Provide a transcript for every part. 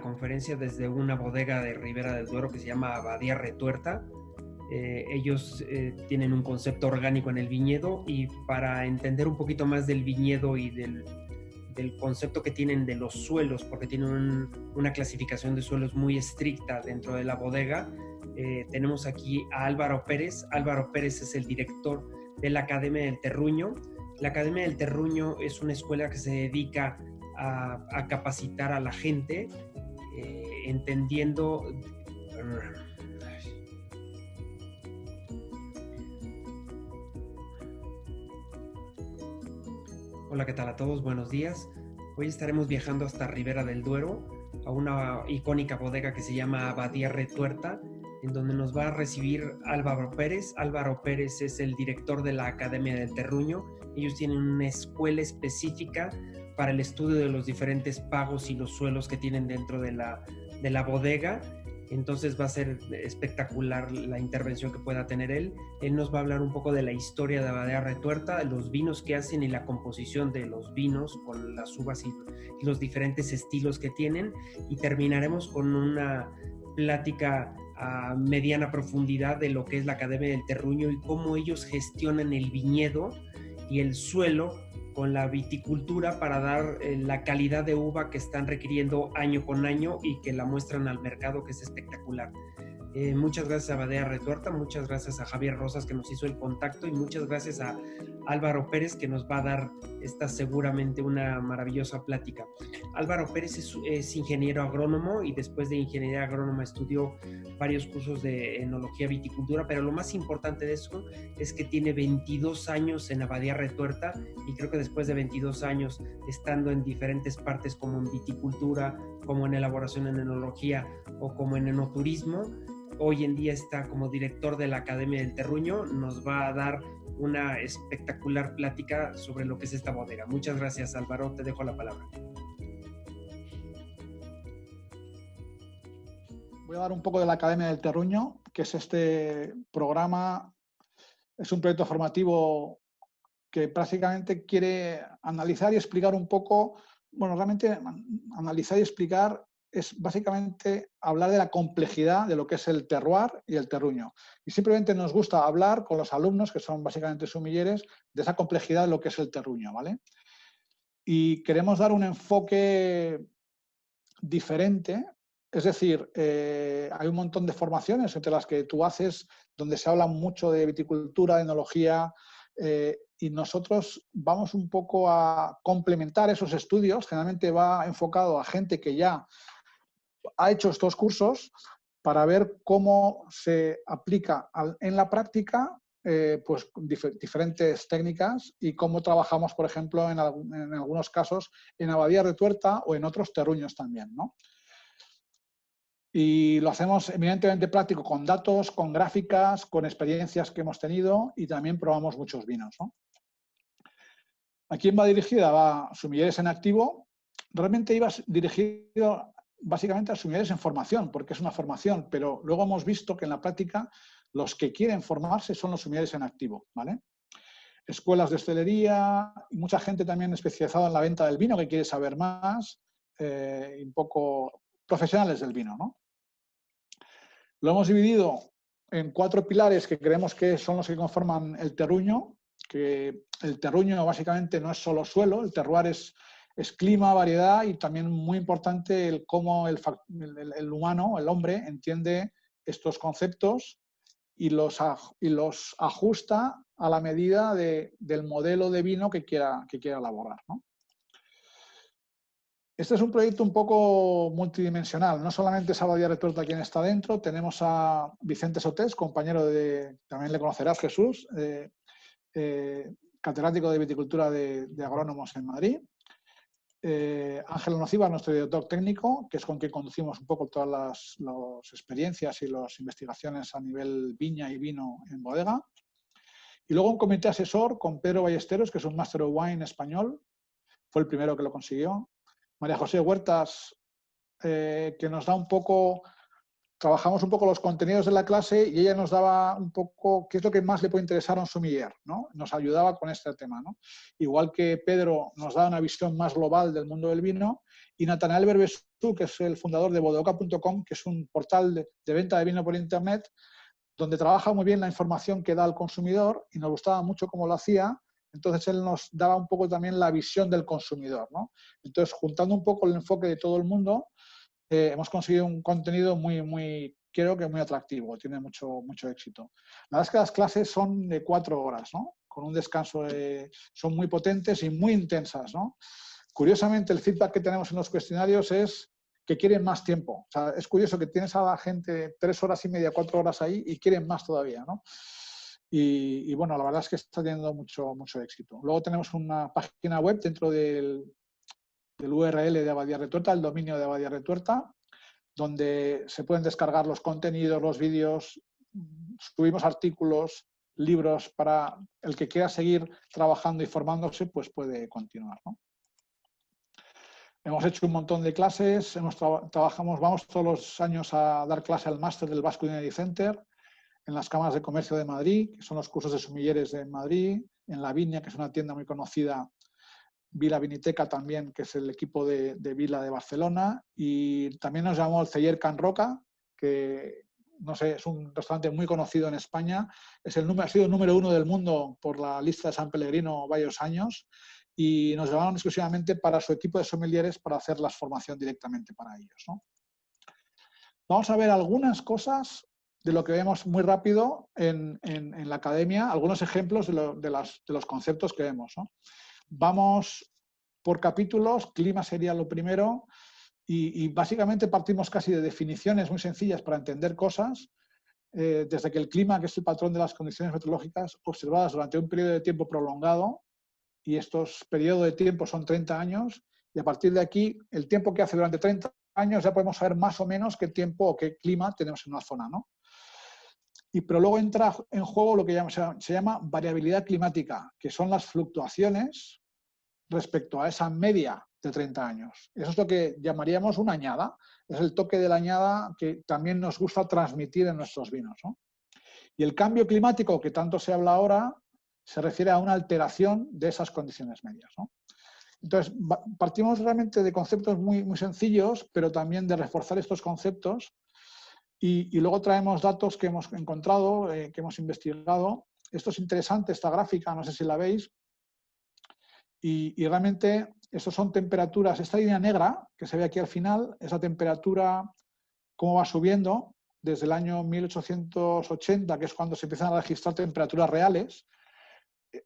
conferencia desde una bodega de Ribera del Duero que se llama Abadía Retuerta. Ellos tienen un concepto orgánico en el viñedo, y para entender un poquito más del viñedo y del concepto que tienen de los suelos, porque tienen una clasificación de suelos muy estricta dentro de la bodega, tenemos aquí a Álvaro Pérez. Álvaro Pérez es el director de la Academia del Terruño. La Academia del Terruño es una escuela que se dedica a capacitar a la gente, entendiendo... Hola, ¿qué tal a todos? Buenos días. Hoy estaremos viajando hasta Ribera del Duero, a una icónica bodega que se llama Abadía Retuerta, en donde nos va a recibir Álvaro Pérez. Álvaro Pérez es el director de la Academia del Terruño. Ellos tienen una escuela específica para el estudio de los diferentes pagos y los suelos que tienen dentro de la bodega. Entonces va a ser espectacular la intervención que pueda tener él. Él nos va a hablar un poco de la historia de Abadía Retuerta, los vinos que hacen y la composición de los vinos con las uvas y los diferentes estilos que tienen. Y terminaremos con una plática a mediana profundidad de lo que es la Academia del Terruño y cómo ellos gestionan el viñedo y el suelo con la viticultura para dar la calidad de uva que están requiriendo año con año y que la muestran al mercado, que es espectacular. Muchas gracias a Abadía Retuerta, muchas gracias a Javier Rosas que nos hizo el contacto, y muchas gracias a Álvaro Pérez que nos va a dar seguramente una maravillosa plática. Álvaro Pérez es ingeniero agrónomo, y después de ingeniería agrónoma estudió varios cursos de enología viticultura, pero lo más importante de eso es que tiene 22 años en Abadía Retuerta, y creo que después de 22 años estando en diferentes partes como en viticultura, como en elaboración en enología o como en enoturismo, hoy en día está como director de la Academia del Terruño. Nos va a dar una espectacular plática sobre lo que es esta bodega. Muchas gracias, Álvaro, te dejo la palabra. Voy a dar un poco de la Academia del Terruño, que es este programa, es un proyecto formativo que prácticamente quiere analizar y explicar un poco, bueno, realmente analizar y explicar es básicamente hablar de la complejidad de lo que es el terroir y el terruño. Y simplemente nos gusta hablar con los alumnos, que son básicamente sumilleres, de esa complejidad de lo que es el terruño, ¿vale? Y queremos dar un enfoque diferente, es decir, hay un montón de formaciones entre las que tú haces, donde se habla mucho de viticultura, de enología, y nosotros vamos un poco a complementar esos estudios. Generalmente va enfocado a gente que ya ha hecho estos cursos para ver cómo se aplica en la práctica pues diferentes técnicas y cómo trabajamos, por ejemplo, en algunos casos en Abadía Retuerta o en otros terruños también, ¿no? Y lo hacemos eminentemente práctico, con datos, con gráficas, con experiencias que hemos tenido, y también probamos muchos vinos, ¿no? ¿A quién va dirigida? Va a sumilleres en activo. Realmente iba dirigido básicamente a sumilleres en formación, porque es una formación, pero luego hemos visto que en la práctica los que quieren formarse son los sumilleres en activo, ¿vale? Escuelas de hostelería y mucha gente también especializada en la venta del vino que quiere saber más, y un poco profesionales del vino, ¿no? Lo hemos dividido en 4 pilares que creemos que son los que conforman el terruño, que el terruño básicamente no es solo suelo, el terroir es clima, variedad, y también muy importante el cómo el humano, el hombre, entiende estos conceptos y los ajusta a la medida del modelo de vino que quiera elaborar, ¿no? Este es un proyecto un poco multidimensional. No solamente es Abadía Retuerta quien está dentro, tenemos a Vicente Sotés, compañero también le conocerás, Jesús, catedrático de viticultura de agrónomos en Madrid. Ángel Nociva, nuestro director técnico, que es con quien conducimos un poco todas las experiencias y las investigaciones a nivel viña y vino en bodega. Y luego un comité asesor con Pedro Ballesteros, que es un Master of Wine español, fue el primero que lo consiguió. María José Huertas, que nos da un poco trabajamos un poco los contenidos de la clase y ella nos daba un poco qué es lo que más le puede interesar a un sommelier, ¿no? Nos ayudaba con este tema, ¿no? Igual que Pedro nos da una visión más global del mundo del vino, y Natanael Berbesú, que es el fundador de bodeoca.com, que es un portal de venta de vino por internet, donde trabaja muy bien la información que da al consumidor, y nos gustaba mucho cómo lo hacía. Entonces él nos daba un poco también la visión del consumidor, ¿no? Entonces, juntando un poco el enfoque de todo el mundo, hemos conseguido un contenido creo que muy atractivo, tiene mucho éxito. La verdad es que las clases son de 4 horas, ¿no? Con un descanso, son muy potentes y muy intensas, ¿no? Curiosamente, el feedback que tenemos en los cuestionarios es que quieren más tiempo. O sea, es curioso que tienes a la gente 3 horas y media, 4 horas ahí y quieren más todavía, ¿no? Y bueno, la verdad es que está teniendo mucho éxito. Luego tenemos una página web dentro del URL de Abadía Retuerta, el dominio de Abadía Retuerta, donde se pueden descargar los contenidos, los vídeos, subimos artículos, libros, para el que quiera seguir trabajando y formándose, pues puede continuar, ¿no? Hemos hecho un montón de clases, vamos todos los años a dar clase al máster del Basque Culinary Center, en las cámaras de comercio de Madrid, que son los cursos de sumilleres de Madrid, en La Viña, que es una tienda muy conocida, Vila Viniteca también, que es el equipo de Vila de Barcelona, y también nos llamó el Celler Can Roca, que no sé, es un restaurante muy conocido en España, ha sido el número 1 del mundo por la lista de San Pellegrino varios años, y nos llamaron exclusivamente para su equipo de sommeliers para hacer la formación directamente para ellos, ¿no? Vamos a ver algunas cosas de lo que vemos muy rápido en la academia, algunos ejemplos de los conceptos que vemos, ¿no? Vamos por capítulos, clima sería lo primero, y básicamente partimos casi de definiciones muy sencillas para entender cosas, desde que el clima, que es el patrón de las condiciones meteorológicas observadas durante un periodo de tiempo prolongado, y estos periodos de tiempo son 30 años, y a partir de aquí, el tiempo que hace durante 30 años ya podemos saber más o menos qué tiempo o qué clima tenemos en una zona, ¿no? Pero luego entra en juego lo que se llama variabilidad climática, que son las fluctuaciones respecto a esa media de 30 años. Eso es lo que llamaríamos una añada. Es el toque de la añada que también nos gusta transmitir en nuestros vinos, ¿no? Y el cambio climático que tanto se habla ahora se refiere a una alteración de esas condiciones medias, ¿no? Entonces, partimos realmente de conceptos muy sencillos, pero también de reforzar estos conceptos, y luego traemos datos que hemos encontrado, que hemos investigado. Esto es interesante, esta gráfica, no sé si la veis, y realmente estos son temperaturas. Esta línea negra que se ve aquí al final es la temperatura, cómo va subiendo desde el año 1880, que es cuando se empiezan a registrar temperaturas reales,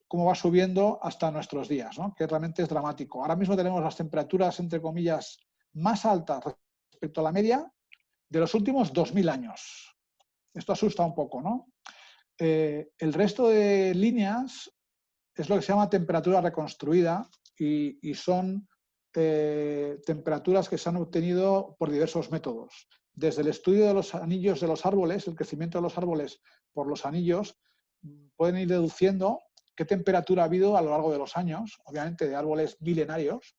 cómo va subiendo hasta nuestros días, ¿no? Que realmente es dramático. Ahora mismo tenemos las temperaturas, entre comillas, más altas respecto a la media de los últimos 2000 años. Esto asusta un poco, ¿no? El resto de líneas es lo que se llama temperatura reconstruida, y son temperaturas que se han obtenido por diversos métodos. Desde el estudio de los anillos de los árboles, el crecimiento de los árboles por los anillos, pueden ir deduciendo qué temperatura ha habido a lo largo de los años, obviamente de árboles milenarios,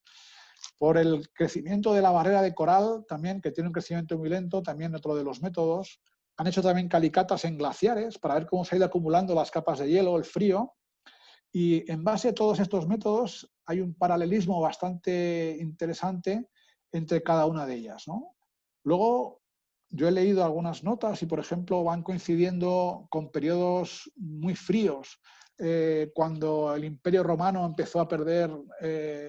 por el crecimiento de la barrera de coral también, que tiene un crecimiento muy lento, también otro de los métodos. Han hecho también calicatas en glaciares para ver cómo se ha ido acumulando las capas de hielo, el frío. Y en base a todos estos métodos hay un paralelismo bastante interesante entre cada una de ellas, ¿no? Luego, yo he leído algunas notas y, por ejemplo, van coincidiendo con periodos muy fríos, cuando el Imperio Romano empezó a perder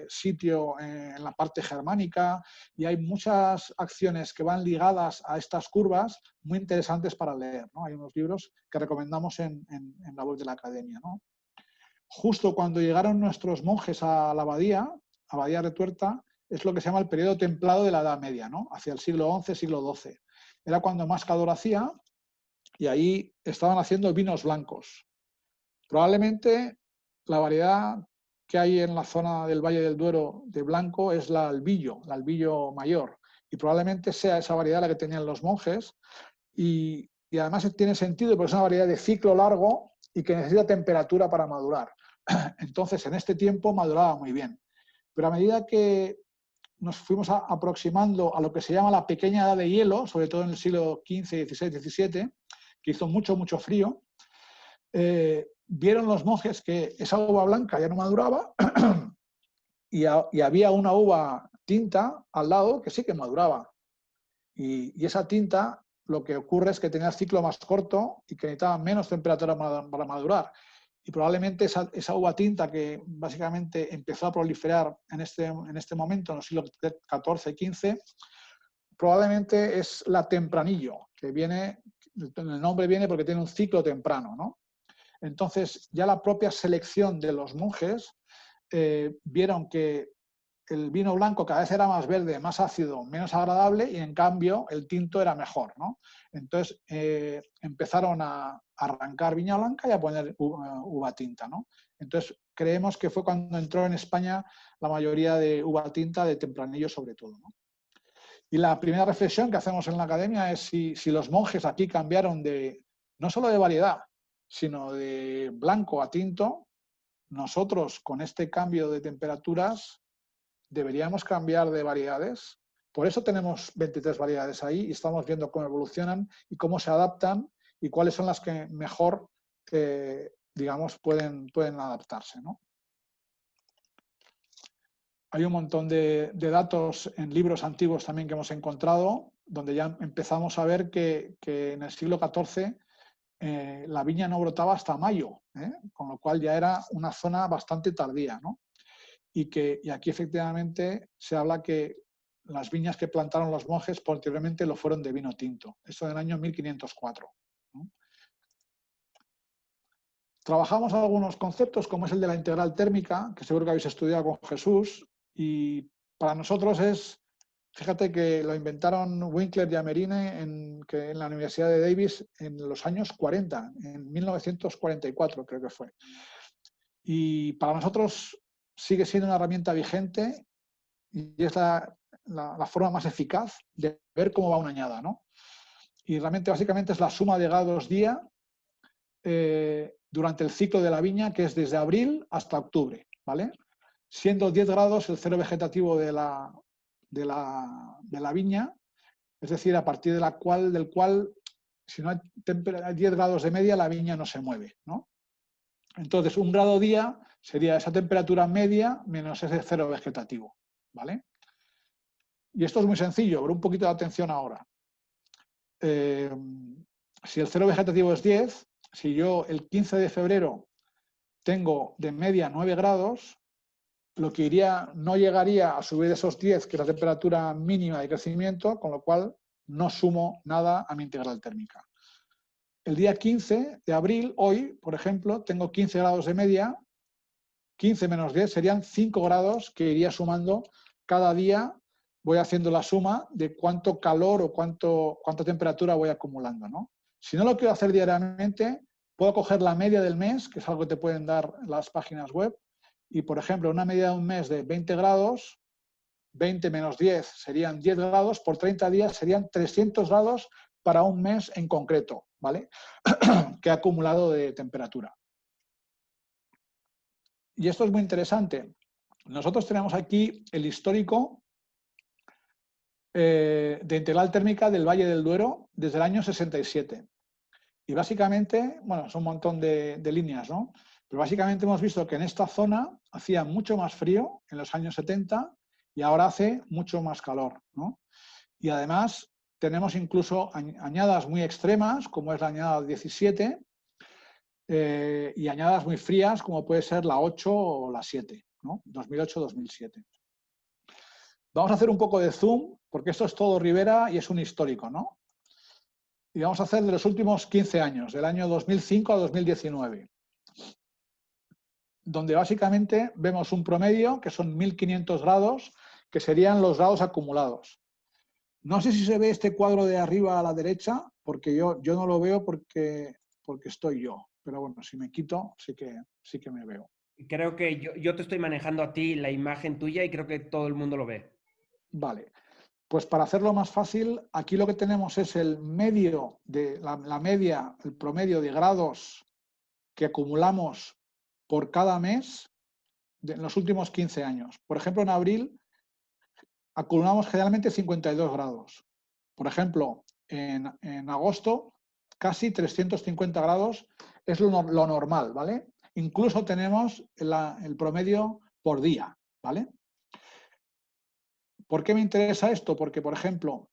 sitio en la parte germánica, y hay muchas acciones que van ligadas a estas curvas muy interesantes para leer, ¿no? Hay unos libros que recomendamos en la web de la Academia, ¿no? Justo cuando llegaron nuestros monjes a la Abadía Retuerta, es lo que se llama el periodo templado de la Edad Media, ¿no? Hacia el siglo XI, siglo XII. Era cuando más calor hacía, y ahí estaban haciendo vinos blancos. Probablemente la variedad que hay en la zona del Valle del Duero de blanco es la albillo mayor, y probablemente sea esa variedad la que tenían los monjes, y además tiene sentido porque es una variedad de ciclo largo y que necesita temperatura para madurar. Entonces, en este tiempo maduraba muy bien. Pero a medida que nos fuimos aproximando a lo que se llama la pequeña edad de hielo, sobre todo en el siglo XV, XVI, XVII, que hizo mucho, mucho frío. Vieron los monjes que esa uva blanca ya no maduraba y había una uva tinta al lado que sí que maduraba. Y esa tinta, lo que ocurre es que tenía el ciclo más corto y que necesitaba menos temperatura para madurar. Y probablemente esa uva tinta que básicamente empezó a proliferar en este momento, en los siglos XIV y XV, probablemente es la tempranillo, que viene, el nombre viene porque tiene un ciclo temprano, ¿no? Entonces, ya la propia selección de los monjes vieron que el vino blanco cada vez era más verde, más ácido, menos agradable, y en cambio el tinto era mejor, ¿no? Entonces empezaron a arrancar viña blanca y a poner uva tinta, ¿no? Entonces creemos que fue cuando entró en España la mayoría de uva tinta, de tempranillo sobre todo, ¿no? Y la primera reflexión que hacemos en la academia es si los monjes aquí cambiaron no solo de variedad, sino de blanco a tinto, nosotros con este cambio de temperaturas deberíamos cambiar de variedades. Por eso tenemos 23 variedades ahí y estamos viendo cómo evolucionan y cómo se adaptan y cuáles son las que mejor, digamos, pueden adaptarse, ¿no? Hay un montón de datos en libros antiguos también que hemos encontrado, donde ya empezamos a ver que en el siglo XIV la viña no brotaba hasta mayo, con lo cual ya era una zona bastante tardía, ¿no? Y aquí efectivamente se habla que las viñas que plantaron los monjes posteriormente lo fueron de vino tinto. Eso en el año 1504. ¿No? Trabajamos algunos conceptos, como es el de la integral térmica, que seguro que habéis estudiado con Jesús, y para nosotros fíjate que lo inventaron Winkler y Amerine en la Universidad de Davis en los años 40, en 1944 creo que fue. Y para nosotros sigue siendo una herramienta vigente y es la forma más eficaz de ver cómo va una añada, ¿no? Y realmente básicamente es la suma de grados día durante el ciclo de la viña, que es desde abril hasta octubre, ¿vale? Siendo 10 grados el cero vegetativo de la viña, es decir, a partir del cual, si no hay 10 grados de media, la viña no se mueve, ¿no? Entonces, un grado día sería esa temperatura media menos ese cero vegetativo, ¿vale? Y esto es muy sencillo, pero un poquito de atención ahora. Si el cero vegetativo es 10, si yo el 15 de febrero tengo de media 9 grados, lo que no llegaría a subir esos 10, que es la temperatura mínima de crecimiento, con lo cual no sumo nada a mi integral térmica. El día 15 de abril, hoy, por ejemplo, tengo 15 grados de media, 15 menos 10 serían 5 grados que iría sumando cada día. Voy haciendo la suma de cuánto calor o cuánta temperatura voy acumulando, ¿no? Si no lo quiero hacer diariamente, puedo coger la media del mes, que es algo que te pueden dar las páginas web, y, por ejemplo, una media de un mes de 20 grados, 20 menos 10 serían 10 grados, por 30 días serían 300 grados para un mes en concreto, ¿vale? Que ha acumulado de temperatura. Y esto es muy interesante. Nosotros tenemos aquí el histórico de integral térmica del Valle del Duero desde el año 67. Y básicamente, bueno, son un montón de líneas, ¿no? Pero básicamente hemos visto que en esta zona hacía mucho más frío en los años 70 y ahora hace mucho más calor, ¿no? Y además tenemos incluso añadas muy extremas, como es la añada 17, y añadas muy frías, como puede ser la 8 o la 7, ¿no? 2008-2007. Vamos a hacer un poco de zoom, porque esto es todo Ribera y es un histórico, ¿no? Y vamos a hacer de los últimos 15 años, del año 2005 a 2019, donde básicamente vemos un promedio que son 1500 grados, que serían los grados acumulados. No sé si se ve este cuadro de arriba a la derecha, porque yo no lo veo porque estoy yo. Pero bueno, si me quito, sí que me veo. Creo que yo te estoy manejando a ti la imagen tuya y creo que todo el mundo lo ve. Vale. Pues para hacerlo más fácil, aquí lo que tenemos es el medio de la media, el promedio de grados que acumulamos por cada mes en los últimos 15 años. Por ejemplo, en abril acumulamos generalmente 52 grados. Por ejemplo, en agosto, casi 350 grados es lo normal, ¿vale? Incluso tenemos el promedio por día, ¿vale? ¿Por qué me interesa esto? Porque, por ejemplo,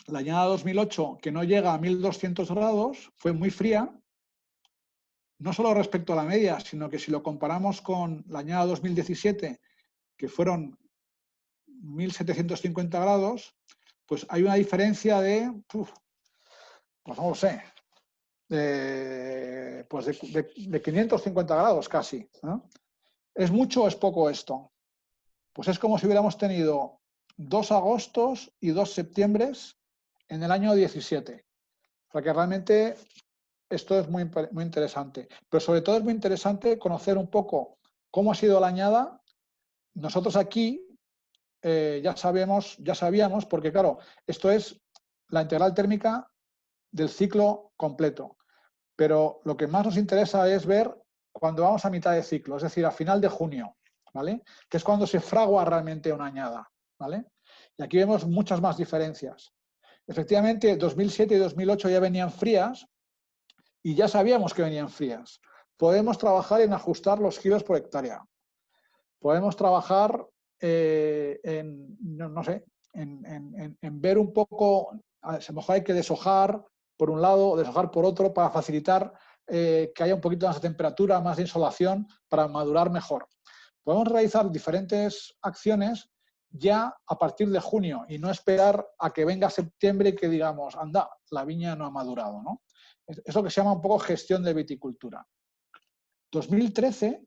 la añada 2008, que no llega a 1200 grados, fue muy fría, no solo respecto a la media, sino que si lo comparamos con la añada 2017, que fueron 1750 grados, pues hay una diferencia de, pues no lo sé, pues de 550 grados casi, ¿no? ¿Es mucho o es poco esto? Pues es como si hubiéramos tenido 2 agostos y 2 septiembres en el año 17. O sea que realmente esto es muy, muy interesante. Pero sobre todo es muy interesante conocer un poco cómo ha sido la añada. Nosotros aquí ya sabíamos, porque claro, esto es la integral térmica del ciclo completo. Pero lo que más nos interesa es ver cuando vamos a mitad de ciclo, es decir, a final de junio, ¿vale? Que es cuando se fragua realmente una añada, ¿vale? Y aquí vemos muchas más diferencias. Efectivamente, 2007 y 2008 ya venían frías y ya sabíamos que venían frías. Podemos trabajar en ajustar los kilos por hectárea. Podemos trabajar no sé, en ver un poco, a lo mejor hay que deshojar por un lado o deshojar por otro para facilitar que haya un poquito más de temperatura, más de insolación para madurar mejor. Podemos realizar diferentes acciones ya a partir de junio y no esperar a que venga septiembre y que digamos, anda, la viña no ha madurado, ¿no? Es lo que se llama un poco gestión de viticultura. 2013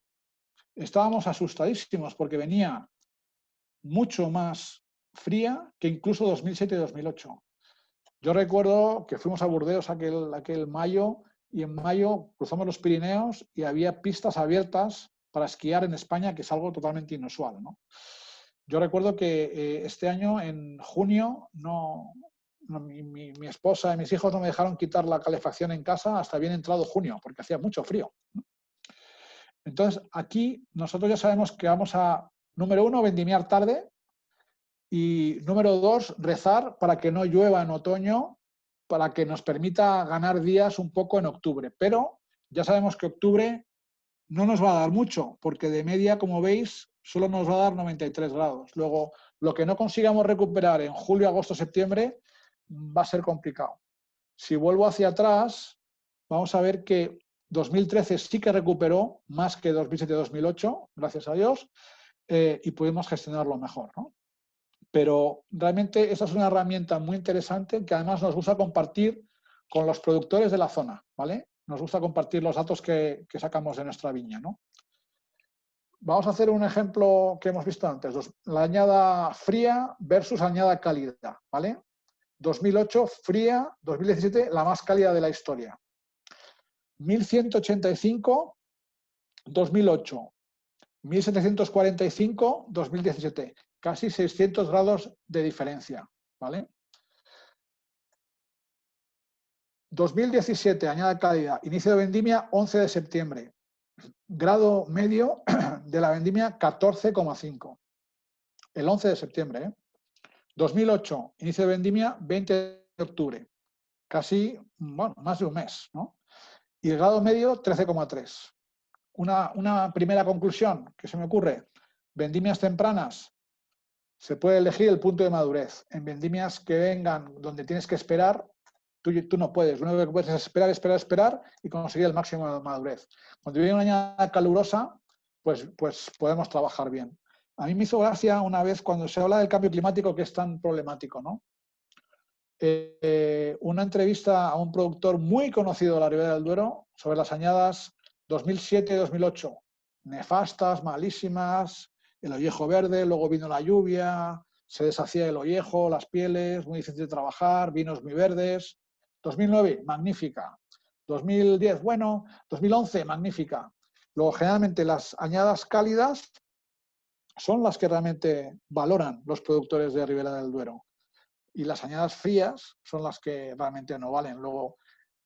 estábamos asustadísimos porque venía mucho más fría que incluso 2007 y 2008. Yo recuerdo que fuimos a Burdeos aquel mayo y en mayo cruzamos los Pirineos y había pistas abiertas para esquiar en España, que es algo totalmente inusual, ¿no? Yo recuerdo que este año, en junio, mi esposa y mis hijos no me dejaron quitar la calefacción en casa hasta bien entrado junio, porque hacía mucho frío, ¿no? Entonces, aquí nosotros ya sabemos que vamos a, número 1, vendimiar tarde y número 2, rezar para que no llueva en otoño, para que nos permita ganar días un poco en octubre. Pero ya sabemos que octubre no nos va a dar mucho, porque de media, como veis, solo nos va a dar 93 grados. Luego, lo que no consigamos recuperar en julio, agosto, septiembre, va a ser complicado. Si vuelvo hacia atrás, vamos a ver que 2013 sí que recuperó más que 2007-2008, gracias a Dios, y pudimos gestionarlo mejor, ¿no? Pero realmente esta es una herramienta muy interesante que además nos gusta compartir con los productores de la zona, ¿vale? Nos gusta compartir los datos que sacamos de nuestra viña, ¿no? Vamos a hacer un ejemplo que hemos visto antes, la añada fría versus añada cálida, ¿vale? 2008 fría, 2017 la más cálida de la historia. 1185, 2008. 1745, 2017. Casi 600 grados de diferencia, ¿vale? 2017, añada cálida, inicio de vendimia 11 de septiembre. Grado medio de la vendimia 14,5. El 11 de septiembre, ¿eh? 2008, inicio de vendimia 20 de octubre. Casi, bueno, más de un mes, ¿no? Y el grado medio 13,3. Una primera conclusión que se me ocurre, vendimias tempranas, se puede elegir el punto de madurez. En vendimias que vengan donde tienes que esperar, tú no puedes. Lo único que puedes es esperar y conseguir el máximo de madurez. Cuando viene una añada calurosa, pues podemos trabajar bien. A mí me hizo gracia una vez cuando se habla del cambio climático, que es tan problemático, ¿no? Una entrevista a un productor muy conocido de la Ribera del Duero sobre las añadas 2007-2008. Nefastas, malísimas, el ollejo verde, luego vino la lluvia, se deshacía el ollejo, las pieles, muy difícil de trabajar, vinos muy verdes. 2009, magnífica. 2010, bueno. 2011, magnífica. Luego, generalmente, las añadas cálidas son las que realmente valoran los productores de Ribera del Duero. Y las añadas frías son las que realmente no valen. Luego,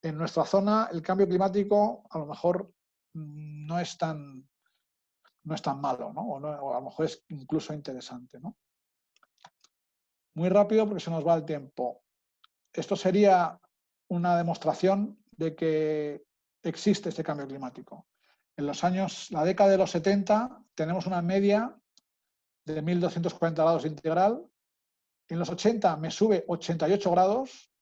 en nuestra zona, el cambio climático a lo mejor no es tan malo, ¿no? O a lo mejor es incluso interesante, ¿no? Muy rápido porque se nos va el tiempo. Esto sería una demostración de que existe este cambio climático. En la década de los 70, tenemos una media de 1240 grados integral. En los 80 me sube 88 grados.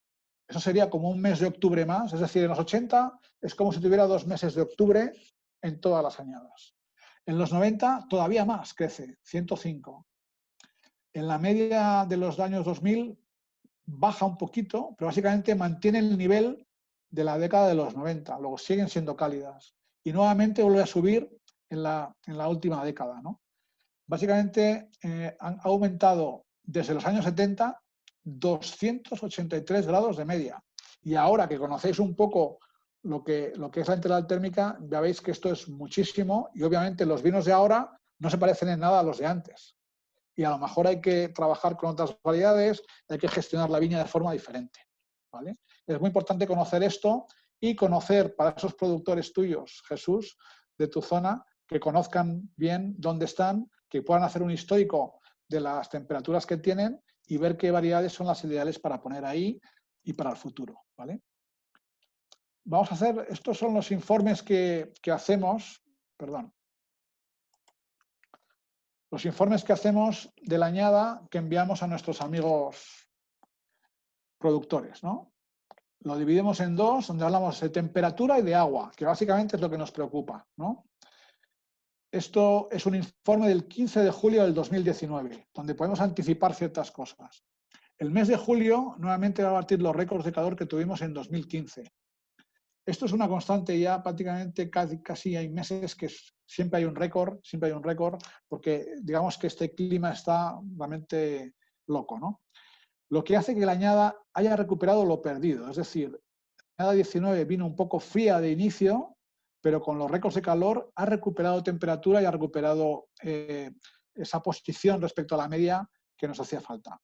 Eso sería como un mes de octubre más. Es decir, en los 80 es como si tuviera 2 meses de octubre en todas las añadas. En los 90 todavía más, crece, 105. En la media de los años 2000 baja un poquito, pero básicamente mantiene el nivel de la década de los 90. Luego siguen siendo cálidas. Y nuevamente vuelve a subir en la última década, ¿no? Básicamente han aumentado desde los años 70 283 grados de media. Y ahora que conocéis un poco lo que es la integral térmica, ya veis que esto es muchísimo y obviamente los vinos de ahora no se parecen en nada a los de antes. Y a lo mejor hay que trabajar con otras variedades, hay que gestionar la viña de forma diferente, ¿vale? Es muy importante conocer esto y conocer para esos productores tuyos, Jesús, de tu zona, que conozcan bien dónde están, que puedan hacer un histórico de las temperaturas que tienen y ver qué variedades son las ideales para poner ahí y para el futuro, ¿vale? Vamos a hacer, estos son los informes que hacemos, perdón, los informes que hacemos de la añada que enviamos a nuestros amigos productores, ¿no? Lo dividimos en dos, donde hablamos de temperatura y de agua, que básicamente es lo que nos preocupa, ¿no? Esto es un informe del 15 de julio del 2019, donde podemos anticipar ciertas cosas. El mes de julio nuevamente va a batir los récords de calor que tuvimos en 2015. Esto es una constante ya prácticamente casi hay meses que siempre hay un récord, porque digamos que este clima está realmente loco, ¿no? Lo que hace que la añada haya recuperado lo perdido, es decir, la añada 19 vino un poco fría de inicio, pero con los récords de calor ha recuperado temperatura y ha recuperado esa posición respecto a la media que nos hacía falta.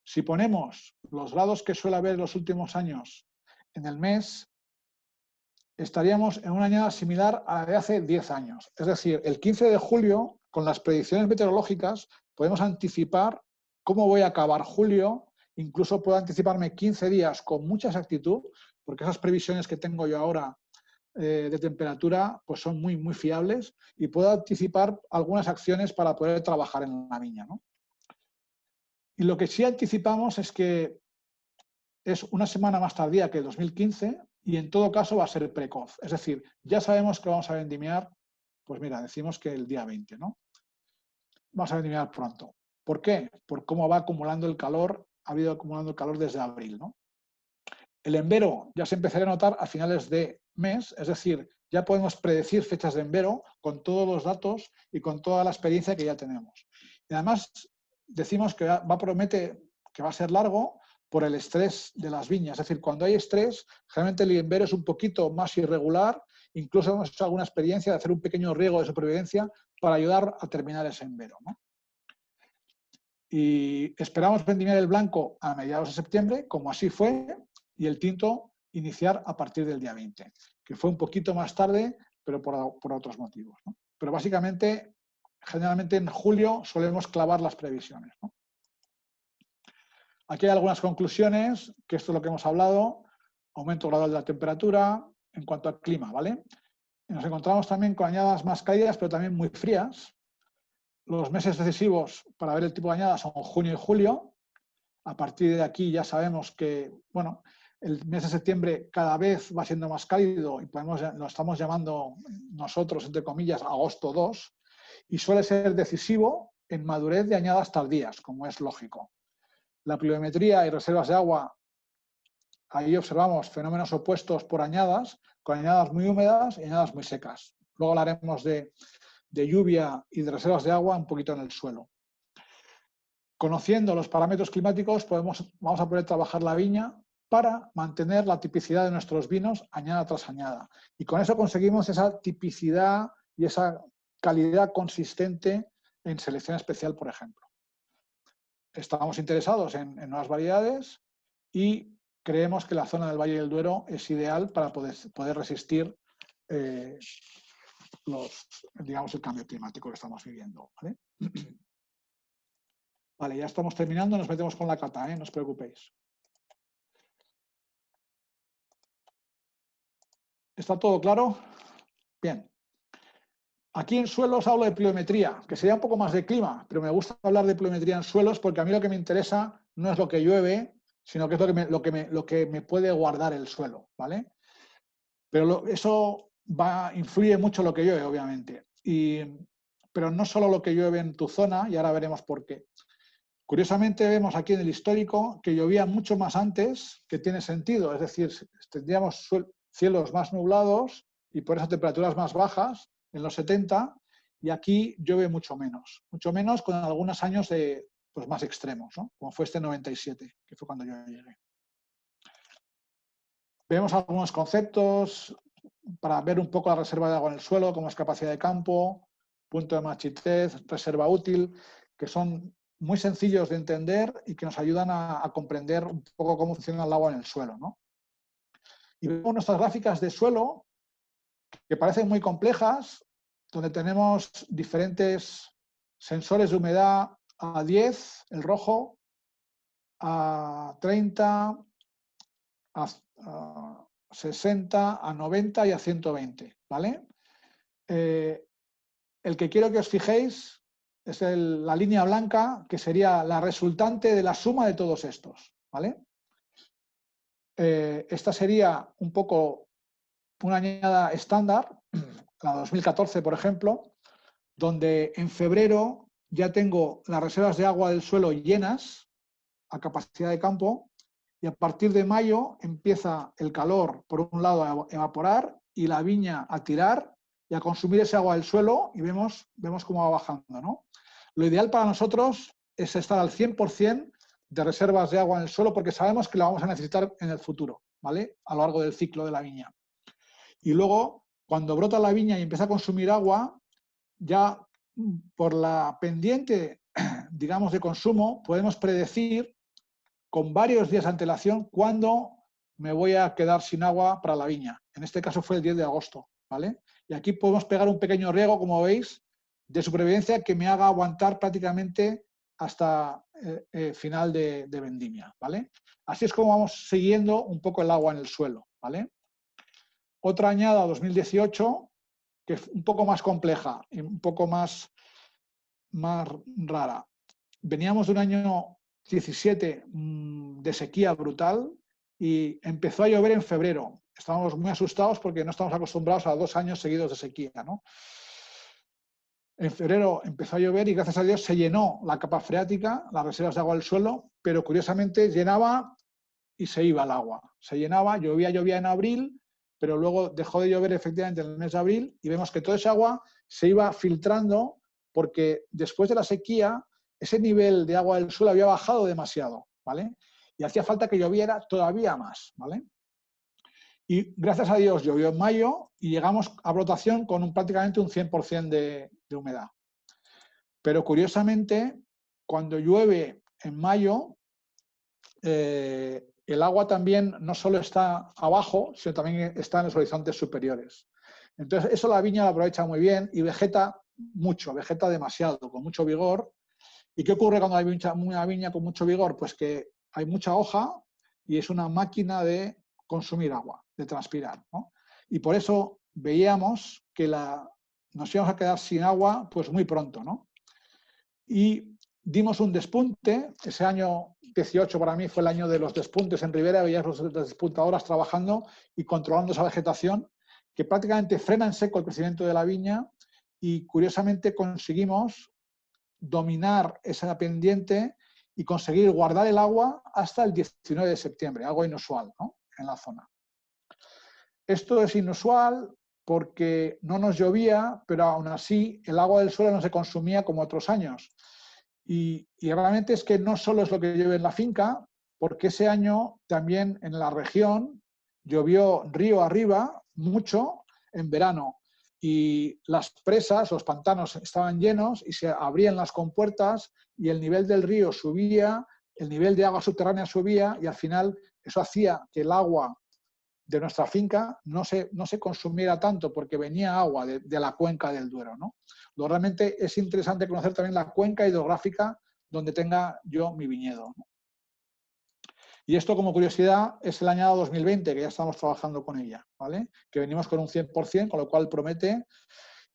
Si ponemos los grados que suele haber en los últimos años en el mes, estaríamos en una añada similar a la de hace 10 años. Es decir, el 15 de julio, con las predicciones meteorológicas, podemos anticipar cómo voy a acabar julio. Incluso puedo anticiparme 15 días con mucha exactitud, porque esas previsiones que tengo yo ahora de temperatura pues son muy, muy fiables y puedo anticipar algunas acciones para poder trabajar en la viña, ¿no? Y lo que sí anticipamos es que es una semana más tardía que el 2015 y en todo caso va a ser precoz. Es decir, ya sabemos que vamos a vendimiar, pues mira, decimos que el día 20, ¿no? Vamos a vendimiar pronto. ¿Por qué? Por cómo va acumulando el calor, ha habido acumulando el calor desde abril, ¿no? El envero ya se empezaría a notar a finales de mes, es decir, ya podemos predecir fechas de envero con todos los datos y con toda la experiencia que ya tenemos. Y además decimos que promete que va a ser largo por el estrés de las viñas. Es decir, cuando hay estrés, generalmente el envero es un poquito más irregular. Incluso hemos hecho alguna experiencia de hacer un pequeño riego de supervivencia para ayudar a terminar ese envero, ¿no? Y esperamos vendimiar el blanco a mediados de septiembre, como así fue, y el tinto iniciar a partir del día 20, que fue un poquito más tarde, pero por otros motivos, ¿no? Pero básicamente, generalmente en julio solemos clavar las previsiones, ¿no? Aquí hay algunas conclusiones, que esto es lo que hemos hablado: aumento gradual de la temperatura en cuanto al clima, ¿vale? Nos encontramos también con añadas más cálidas, pero también muy frías. Los meses decisivos para ver el tipo de añada son junio y julio. A partir de aquí ya sabemos que, bueno, el mes de septiembre cada vez va siendo más cálido y lo estamos llamando nosotros, entre comillas, agosto 2, y suele ser decisivo en madurez de añadas tardías, como es lógico. La pluviometría y reservas de agua, ahí observamos fenómenos opuestos por añadas, con añadas muy húmedas y añadas muy secas. Luego hablaremos de lluvia y de reservas de agua un poquito en el suelo. Conociendo los parámetros climáticos, vamos a poder trabajar la viña para mantener la tipicidad de nuestros vinos añada tras añada. Y con eso conseguimos esa tipicidad y esa calidad consistente en selección especial, por ejemplo. Estamos interesados en nuevas variedades y creemos que la zona del Valle del Duero es ideal para poder resistir digamos, el cambio climático que estamos viviendo, ¿vale? Vale, ya estamos terminando, nos metemos con la cata, no os preocupéis. ¿Está todo claro? Bien. Aquí en suelos hablo de pluviometría, que sería un poco más de clima, pero me gusta hablar de pluviometría en suelos porque a mí lo que me interesa no es lo que llueve, sino que es lo que me puede guardar el suelo, ¿vale? Pero eso influye mucho lo que llueve, obviamente. Pero no solo lo que llueve en tu zona, y ahora veremos por qué. Curiosamente vemos aquí en el histórico que llovía mucho más antes, que tiene sentido, es decir, tendríamos cielos más nublados y por eso temperaturas más bajas en los 70, y aquí llueve mucho menos con algunos años pues más extremos, ¿no? Como fue este 97, que fue cuando yo llegué. Vemos algunos conceptos para ver un poco la reserva de agua en el suelo, como es capacidad de campo, punto de marchitez, reserva útil, que son muy sencillos de entender y que nos ayudan a comprender un poco cómo funciona el agua en el suelo, ¿no? Y vemos nuestras gráficas de suelo, que parecen muy complejas, donde tenemos diferentes sensores de humedad a 10, el rojo, a 30, a 60, a 90 y a 120, ¿vale? El que quiero que os fijéis es la línea blanca, que sería la resultante de la suma de todos estos, ¿vale? Esta sería un poco una añada estándar, la 2014, por ejemplo, donde en febrero ya tengo las reservas de agua del suelo llenas a capacidad de campo, y a partir de mayo empieza el calor, por un lado, a evaporar y la viña a tirar y a consumir ese agua del suelo, y vemos cómo va bajando, ¿no? Lo ideal para nosotros es estar al 100% de reservas de agua en el suelo, porque sabemos que la vamos a necesitar en el futuro, ¿vale? A lo largo del ciclo de la viña. Y luego, cuando brota la viña y empieza a consumir agua, ya por la pendiente, digamos, de consumo, podemos predecir con varios días de antelación cuándo me voy a quedar sin agua para la viña. En este caso fue el 10 de agosto, ¿vale? Y aquí podemos pegar un pequeño riego, como veis, de supervivencia que me haga aguantar prácticamente hasta final de vendimia, ¿vale? Así es como vamos siguiendo un poco el agua en el suelo, ¿vale? Otra añada 2018, que es un poco más compleja y un poco más rara. Veníamos de un año 17 de sequía brutal y empezó a llover en febrero. Estábamos muy asustados porque no estamos acostumbrados a 2 años seguidos de sequía, ¿no? En febrero empezó a llover y gracias a Dios se llenó la capa freática, las reservas de agua del suelo, pero curiosamente llenaba y se iba el agua. Se llenaba, llovía en abril, pero luego dejó de llover efectivamente en el mes de abril y vemos que toda esa agua se iba filtrando porque después de la sequía ese nivel de agua del suelo había bajado demasiado, ¿vale? Y hacía falta que lloviera todavía más, ¿vale? Y gracias a Dios llovió en mayo y llegamos a brotación con prácticamente un 100% de humedad. Pero curiosamente, cuando llueve en mayo, el agua también no solo está abajo, sino también está en los horizontes superiores. Entonces, eso la viña lo aprovecha muy bien y vegeta mucho, vegeta demasiado, con mucho vigor. ¿Y qué ocurre cuando hay una viña con mucho vigor? Pues que hay mucha hoja y es una máquina de consumir agua, de transpirar, ¿no? Y por eso veíamos que nos íbamos a quedar sin agua pues muy pronto, ¿no? Y dimos un despunte. Ese año 18 para mí fue el año de los despuntes en Ribera, veías las despuntadoras trabajando y controlando esa vegetación que prácticamente frena en seco el crecimiento de la viña, y curiosamente conseguimos dominar esa pendiente y conseguir guardar el agua hasta el 19 de septiembre, algo inusual, ¿no?, en la zona. Esto es inusual porque no nos llovía, pero aún así el agua del suelo no se consumía como otros años. Y realmente es que no solo es lo que llueve en la finca, porque ese año también en la región llovió río arriba mucho en verano, y las presas, los pantanos estaban llenos y se abrían las compuertas y el nivel del río subía, el nivel de agua subterránea subía, y al final eso hacía que el agua de nuestra finca no se consumiera tanto porque venía agua de la cuenca del Duero, ¿no? Realmente es interesante conocer también la cuenca hidrográfica donde tenga yo mi viñedo. Y esto, como curiosidad, es el añado 2020, que ya estamos trabajando con ella, ¿vale? Que venimos con un 100%, con lo cual promete.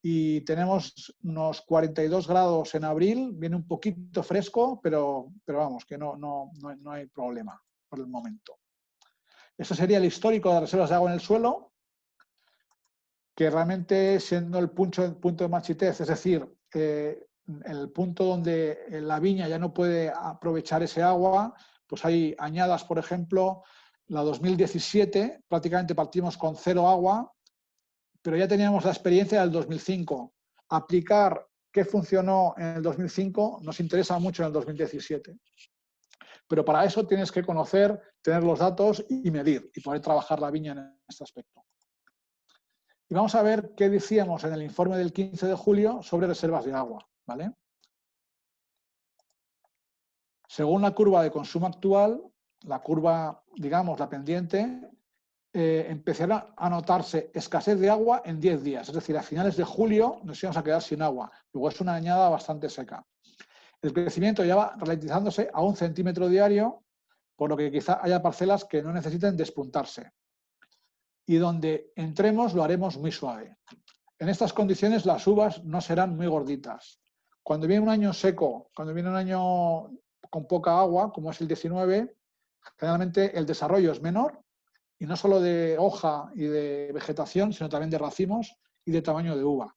Y tenemos unos 42 grados en abril, viene un poquito fresco, pero vamos, que no hay problema por el momento. Eso sería el histórico de las reservas de agua en el suelo, que realmente siendo el punto de marchitez, es decir, el punto donde la viña ya no puede aprovechar ese agua, pues hay añadas, por ejemplo, la 2017, prácticamente partimos con 0 agua, pero ya teníamos la experiencia del 2005. Aplicar qué funcionó en el 2005 nos interesa mucho en el 2017. Pero para eso tienes que conocer, tener los datos y medir y poder trabajar la viña en este aspecto. Y vamos a ver qué decíamos en el informe del 15 de julio sobre reservas de agua, ¿vale? Según la curva de consumo actual, la curva, digamos, la pendiente, empezará a notarse escasez de agua en 10 días. Es decir, a finales de julio nos íbamos a quedar sin agua. Luego es una añada bastante seca. El crecimiento ya va ralentizándose a 1 centímetro diario, por lo que quizá haya parcelas que no necesiten despuntarse. Y donde entremos lo haremos muy suave. En estas condiciones las uvas no serán muy gorditas. Cuando viene un año seco, cuando viene un año con poca agua, como es el 19, generalmente el desarrollo es menor, y no solo de hoja y de vegetación, sino también de racimos y de tamaño de uva.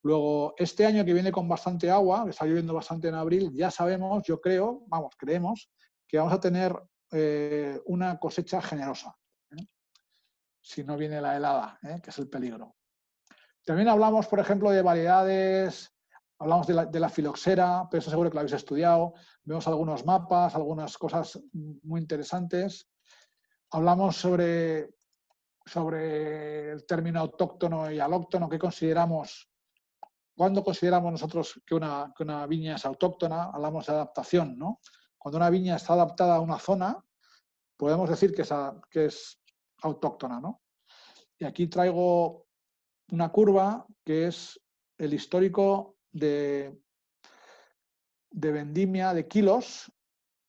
Luego, este año que viene con bastante agua, que está lloviendo bastante en abril, ya sabemos, yo creo, vamos, creemos, que vamos a tener una cosecha generosa, si no viene la helada, que es el peligro. También hablamos, por ejemplo, de variedades, hablamos de la filoxera, pero eso seguro que lo habéis estudiado, vemos algunos mapas, algunas cosas muy interesantes. Hablamos sobre el término autóctono y alóctono, ¿qué consideramos? ¿Cuándo consideramos nosotros que una viña es autóctona? Hablamos de adaptación, ¿no? Cuando una viña está adaptada a una zona, podemos decir que es autóctona, ¿no? Y aquí traigo una curva que es el histórico de vendimia de kilos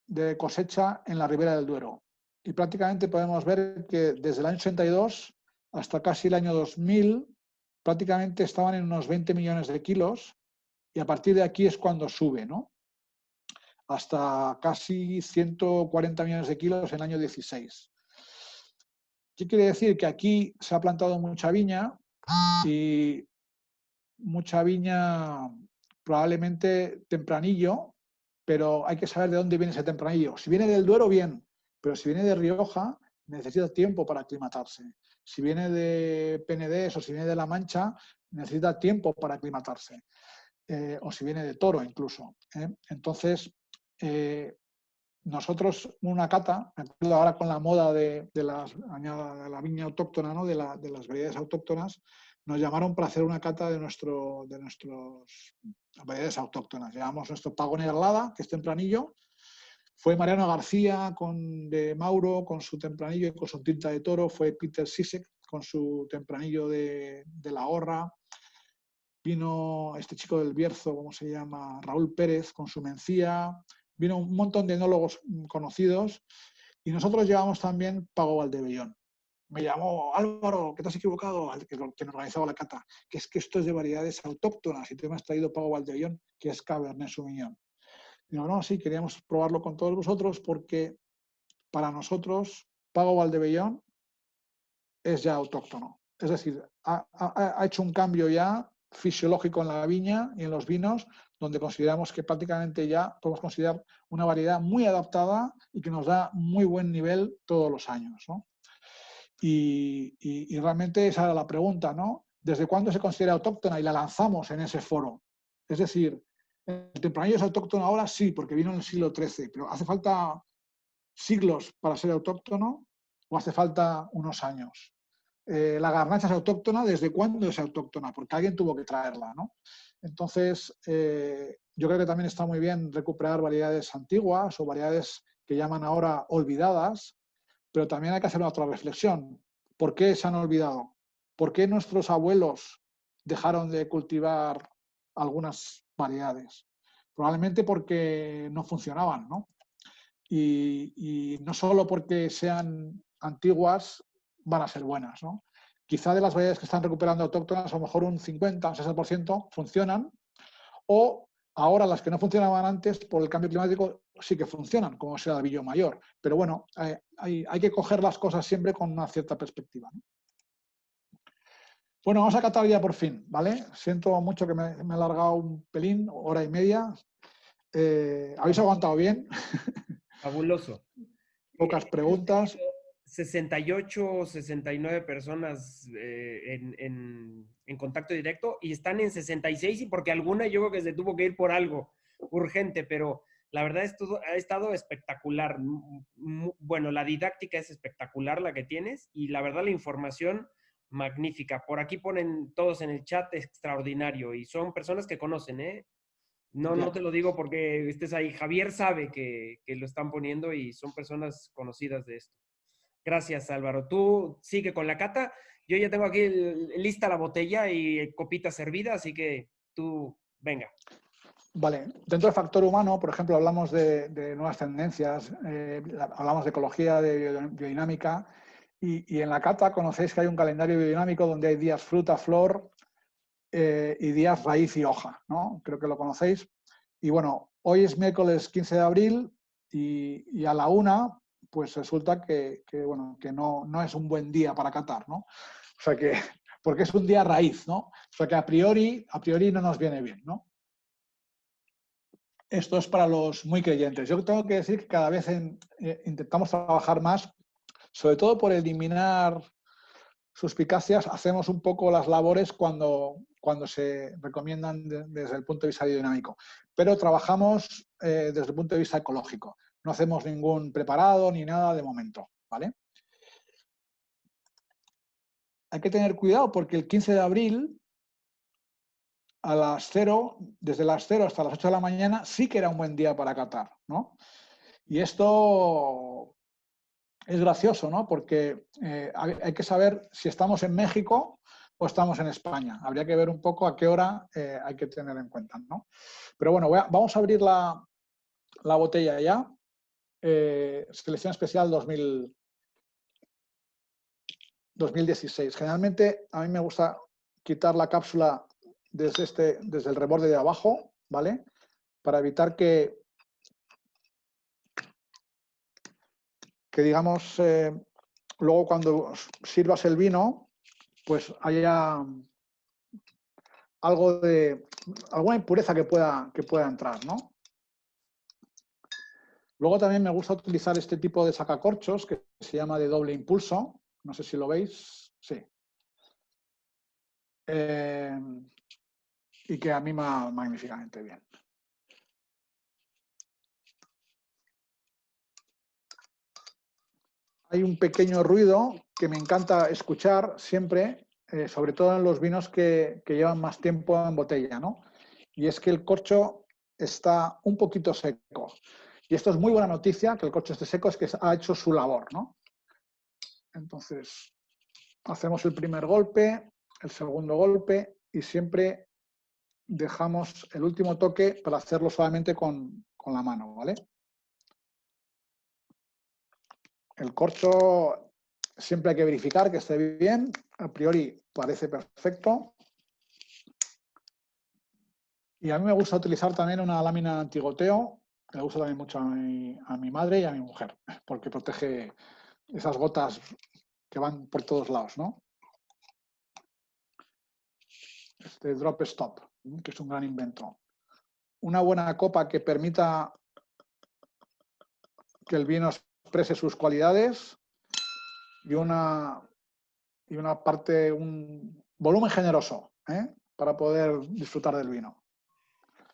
de cosecha en la Ribera del Duero. Y prácticamente podemos ver que desde el año 82 hasta casi el año 2000 prácticamente estaban en unos 20 millones de kilos y a partir de aquí es cuando sube, ¿no? Hasta casi 140 millones de kilos en el año 16. ¿Qué quiere decir? Que aquí se ha plantado mucha viña y mucha viña probablemente tempranillo, pero hay que saber de dónde viene ese tempranillo. Si viene del Duero, bien, pero si viene de Rioja, necesita tiempo para aclimatarse. Si viene de Penedés o si viene de La Mancha, necesita tiempo para aclimatarse. O si viene de Toro incluso. Entonces, nosotros una cata, me acuerdo ahora con la moda de la viña autóctona, ¿no? de las variedades autóctonas, nos llamaron para hacer una cata de nuestras variedades autóctonas. Llevamos nuestro Pago Negralada, que es tempranillo. Fue Mariano García de Mauro con su tempranillo y con su tinta de toro. Fue Peter Sisek con su tempranillo de la Horra. Vino este chico del Bierzo, ¿cómo se llama? Raúl Pérez con su Mencía. Vino un montón de enólogos conocidos. Y nosotros llevamos también Pago Valdebellón. Me llamó Álvaro, que te has equivocado, que nos organizaba la cata, que es que esto es de variedades autóctonas y te me has traído Pago Valdebellón, que es Cabernet Sauvignon. Digo, no, sí, queríamos probarlo con todos vosotros porque para nosotros Pago Valdebellón es ya autóctono. Es decir, ha hecho un cambio ya fisiológico en la viña y en los vinos, donde consideramos que prácticamente ya podemos considerar una variedad muy adaptada y que nos da muy buen nivel todos los años, ¿no? Y realmente esa era la pregunta, ¿no? ¿Desde cuándo se considera autóctona? Y la lanzamos en ese foro. Es decir, ¿el tempranillo es autóctono ahora? Sí, porque vino en el siglo XIII, pero ¿hace falta siglos para ser autóctono o hace falta unos años? La garnacha es autóctona, ¿desde cuándo es autóctona? Porque alguien tuvo que traerla, ¿no? Entonces, yo creo que también está muy bien recuperar variedades antiguas o variedades que llaman ahora olvidadas, pero también hay que hacer otra reflexión. ¿Por qué se han olvidado? ¿Por qué nuestros abuelos dejaron de cultivar algunas variedades? probablemente porque no funcionaban, ¿no? Y no solo porque sean antiguas van a ser buenas, ¿no? Quizá de las variedades que están recuperando autóctonas, a lo mejor un 50 o 60% funcionan, o ahora las que no funcionaban antes por el cambio climático sí que funcionan, como sea el Villo Mayor. Pero bueno, hay que coger las cosas siempre con una cierta perspectiva, ¿no? Bueno, vamos a catar ya por fin, ¿vale? Siento mucho que me he alargado un pelín, hora y media. ¿Habéis aguantado bien? Fabuloso. Pocas Hemos preguntas. tenido 68 o 69 personas en contacto directo y están en 66 y porque alguna yo creo que se tuvo que ir por algo urgente, pero la verdad es todo, ha estado espectacular. Bueno, la didáctica es espectacular la que tienes y la verdad la información magnífica. Por aquí ponen todos en el chat extraordinario y son personas que conocen, ¿eh? No, no te lo digo porque estés ahí. Javier sabe que lo están poniendo y son personas conocidas de esto. Gracias, Álvaro. Tú sigue con la cata. Yo ya tengo aquí lista la botella y copita servida, así que tú, venga. Vale, dentro del factor humano, por ejemplo, hablamos de nuevas tendencias, hablamos de ecología, de biodinámica, y en la cata conocéis que hay un calendario biodinámico donde hay días fruta, flor y días raíz y hoja, ¿no? Creo que lo conocéis. Y bueno, hoy es miércoles 15 de abril y a la 1, pues resulta bueno, que no es un buen día para catar, ¿no? O sea que, porque es un día raíz, ¿no? O sea que a priori no nos viene bien, ¿no? Esto es para los muy creyentes. Yo tengo que decir que cada vez intentamos trabajar más, sobre todo por eliminar suspicacias, hacemos un poco las labores cuando se recomiendan desde el punto de vista biodinámico, pero trabajamos desde el punto de vista ecológico. No hacemos ningún preparado ni nada de momento, ¿vale? Hay que tener cuidado porque el 15 de abril a las 0, desde las 0 hasta las 8 de la mañana, sí que era un buen día para catar, ¿no? Y esto es gracioso, ¿no? Porque hay que saber si estamos en México o estamos en España. Habría que ver un poco a qué hora hay que tener en cuenta, ¿no? Pero bueno, vamos a abrir la botella ya. Selección especial 2016. Generalmente a mí me gusta quitar la cápsula desde el reborde de abajo, ¿vale? Para evitar que digamos, luego cuando sirvas el vino, pues haya alguna impureza que pueda entrar, ¿no? Luego también me gusta utilizar este tipo de sacacorchos que se llama de doble impulso. No sé si lo veis. Sí. Y que anima magníficamente bien. Hay un pequeño ruido que me encanta escuchar siempre, sobre todo en los vinos que llevan más tiempo en botella, ¿no? Y es que el corcho está un poquito seco. Y esto es muy buena noticia, que el corcho esté seco, es que ha hecho su labor, ¿no? Entonces, hacemos el primer golpe, el segundo golpe y siempre dejamos el último toque para hacerlo solamente con la mano, ¿vale? El corcho siempre hay que verificar que esté bien. A priori parece perfecto. Y a mí me gusta utilizar también una lámina antigoteo. Me gusta también mucho a mi madre y a mi mujer, porque protege esas gotas que van por todos lados, ¿no? Este drop stop, que es un gran invento. Una buena copa que permita que el vino exprese sus cualidades y una parte, un volumen generoso, para poder disfrutar del vino.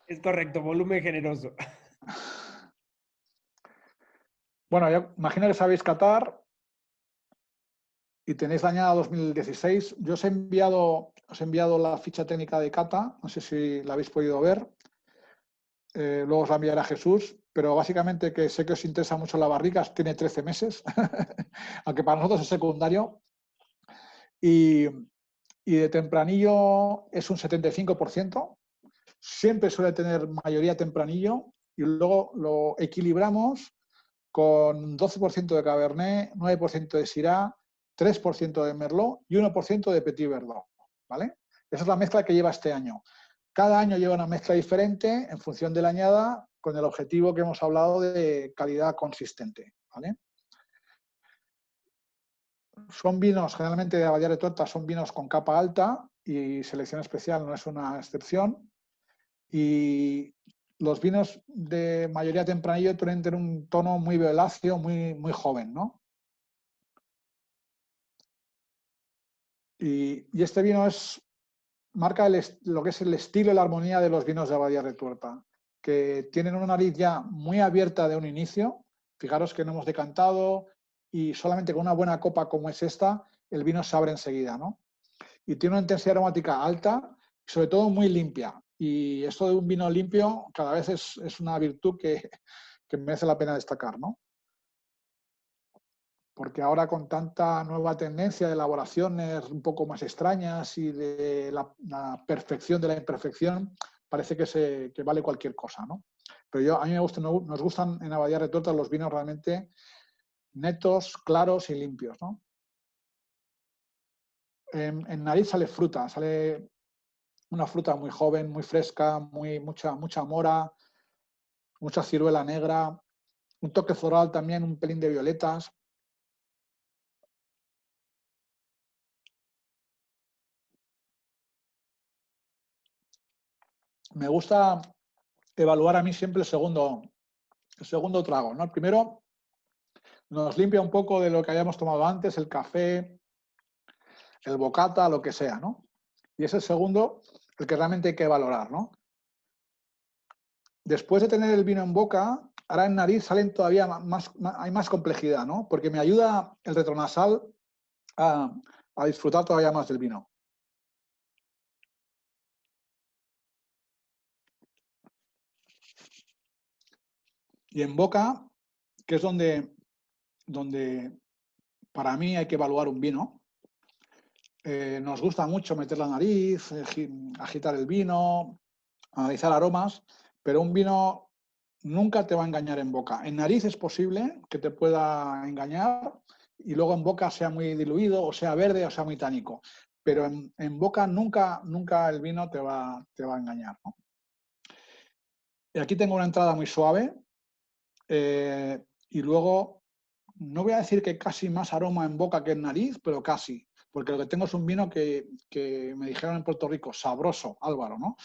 Es correcto, volumen generoso. Bueno, yo imagino que sabéis catar y tenéis la añada 2016. Yo os he enviado la ficha técnica de cata, no sé si la habéis podido ver. Luego os la enviará Jesús, pero básicamente que sé que os interesa mucho la barrica, tiene 13 meses, aunque para nosotros es secundario. Y de tempranillo es un 75%, siempre suele tener mayoría tempranillo y luego lo equilibramos con 12% de Cabernet, 9% de Syrah, 3% de Merlot y 1% de Petit Verdot, ¿vale? Esa es la mezcla que lleva este año. Cada año lleva una mezcla diferente en función de la añada, con el objetivo que hemos hablado de calidad consistente, ¿vale? Son vinos, generalmente de Abadía de Tuerta, son vinos con capa alta y selección especial no es una excepción. Y los vinos de mayoría tempranillo suelen tener un tono muy violáceo, muy joven, ¿no? Y este vino marca lo que es el estilo y la armonía de los vinos de Abadía de Tuerta, que tienen una nariz ya muy abierta de un inicio. Fijaros que no hemos decantado y solamente con una buena copa como es esta, el vino se abre enseguida, ¿no? Y tiene una intensidad aromática alta y sobre todo muy limpia. Y esto de un vino limpio cada vez es una virtud que merece la pena destacar, ¿no? Porque ahora con tanta nueva tendencia de elaboraciones un poco más extrañas y de la perfección de la imperfección, parece que vale cualquier cosa, ¿no? Pero a mí nos gustan en Abadía de Tuerta los vinos realmente netos, claros y limpios, ¿no? En nariz sale una fruta muy joven, muy fresca, mucha mora, mucha ciruela negra, un toque floral también, un pelín de violetas. Me gusta evaluar a mí siempre el segundo trago, ¿no? El primero nos limpia un poco de lo que hayamos tomado antes, el café, el bocata, lo que sea, ¿no? Y es el segundo el que realmente hay que valorar, ¿no? Después de tener el vino en boca, ahora en nariz salen todavía hay más complejidad, ¿no? Porque me ayuda el retronasal a disfrutar todavía más del vino. Y en boca, que es donde para mí hay que evaluar un vino, nos gusta mucho meter la nariz, agitar el vino, analizar aromas, pero un vino nunca te va a engañar en boca. En nariz es posible que te pueda engañar y luego en boca sea muy diluido, o sea verde, o sea muy tánico. Pero en boca nunca el vino te va a engañar, ¿no? Y aquí tengo una entrada muy suave y luego, no voy a decir que casi más aroma en boca que en nariz, pero casi. Porque lo que tengo es un vino que me dijeron en Puerto Rico, sabroso, Álvaro, ¿no?